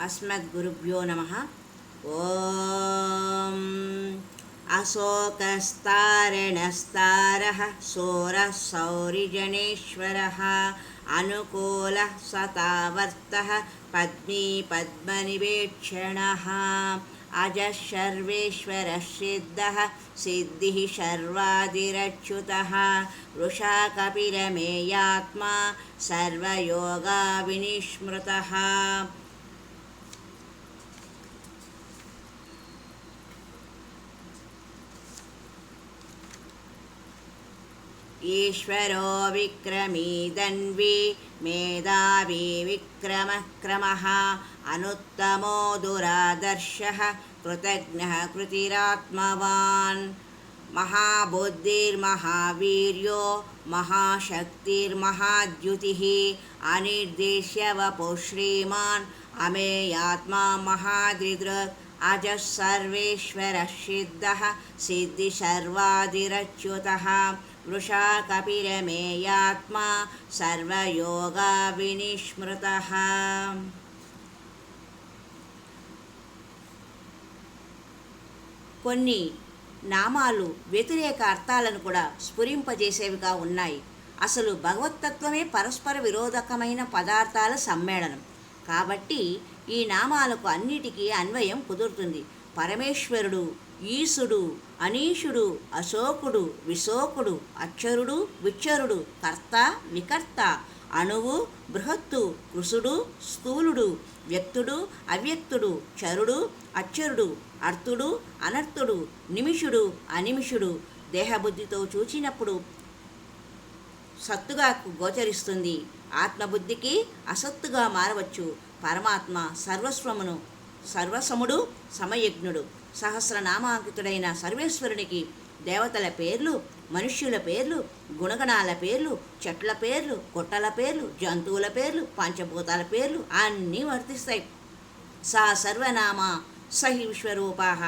अस्मद्गुरुभ्यो नमः। ओम अशोकस्तारणस्तारः शोरः सौरिजनेश्वरः अनुकूलः सतावर्तः पद्मी पद्मनिवेक्षणः अजः सर्वेश्वरः सिद्धः सिद्धिः सर्वादिरच्युतः वृषा कपिलमेयात्मा सर्वयोगाविनिस्मृतः। ईश्वरो विक्रमी धन्वी मेधावी विक्रमः क्रमः अनुत्तमो दुरादर्शः कृतज्ञः कृतिरात्मवान् महाबुद्धिर्महावीर्यो महाशक्तिर्महाद्युतिः अनिर्देश्य वपुः श्रीमान् अमेयात्मा महादृदृक् अजः सर्वेश्वरः सिद्धः सिद्धिसर्वादिरच्युतः वृषा कपिलमेयात्मा सर्वयोगाविनिस्मृतः। కొన్ని నామాలు వ్యతిరేక అర్థాలను కూడా స్ఫురింపజేసేవిగా ఉన్నాయి. అసలు భగవత్తత్వమే పరస్పర విరోధకమైన పదార్థాల సమ్మేళనం కాబట్టి ఈ నామాలకు అన్నిటికీ అన్వయం కుదురుతుంది. పరమేశ్వరుడు, ఈశుడు, అనీశుడు, అశోకుడు, విశోకుడు, అక్షరుడు, విచ్చరుడు, కర్త, వికర్త, అణువు, బృహత్తు, కృసుడు, స్థూలుడు, వ్యక్తుడు, అవ్యక్తుడు, చరుడు, అక్షరుడు, అర్థుడు, అనర్థుడు, నిమిషుడు, అనిమిషుడు. దేహబుద్ధితో చూచినప్పుడు సత్తుగా గోచరిస్తుంది. ఆత్మబుద్ధికి అసత్తుగా మారవచ్చు. పరమాత్మ సర్వసముడు, సమయజ్ఞుడు. సహస్రనామాంకితుడైన సర్వేశ్వరునికి దేవతల పేర్లు, మనుష్యుల పేర్లు, గుణగణాల పేర్లు, చెట్ల పేర్లు, కొట్టల పేర్లు, జంతువుల పేర్లు, పంచభూతాల పేర్లు అన్నీ వర్తిస్తాయి. సా సర్వనామ సహి విశ్వరూపాః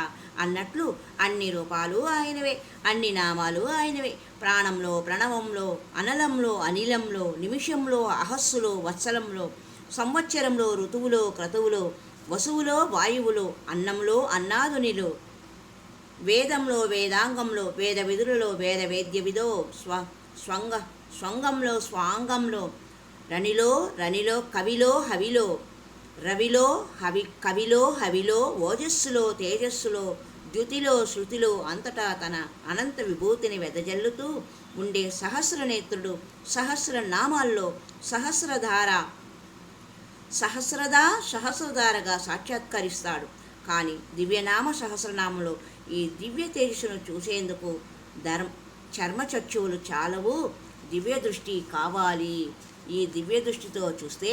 అన్నట్లు అన్ని రూపాలు ఆయనవే, అన్ని నామాలు ఆయనవే. ప్రాణంలో, ప్రణవంలో, అనలంలో, అనిలంలో, నిమిషంలో, అహస్సులో, వత్సలంలో, సంవత్సరంలో, ఋతువులో, క్రతువులో, వసువులో, వాయువులో, అన్నంలో, అన్నాదునిలో, వేదంలో, వేదాంగంలో, వేద విధులలో, వేద వేద్య విదో, స్వంగంలో, స్వాంగంలో, రనిలో, కవిలో, హవిలో, రవిలో, కవిలో, హవిలో, ఓజస్సులో, తేజస్సులో, ద్యుతిలో, శృతిలో అంతటా తన అనంత విభూతిని వెదజల్లుతూ ఉండే సహస్రనేత్రుడు సహస్రనామాల్లో సహస్రధారగా సాక్షాత్కరిస్తాడు. కానీ దివ్యనామ సహస్రనామంలో ఈ దివ్య తేజస్సును చూసేందుకు చర్మచక్షువులు చాలవు, దివ్య దృష్టి కావాలి. ఈ దివ్య దృష్టితో చూస్తే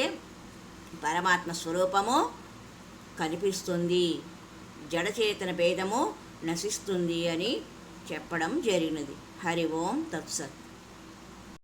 పరమాత్మ స్వరూపము కనిపిస్తుంది, జడచేతన భేదము నశిస్తుంది అని చెప్పడం జరిగినది. హరి ఓం తత్సత్.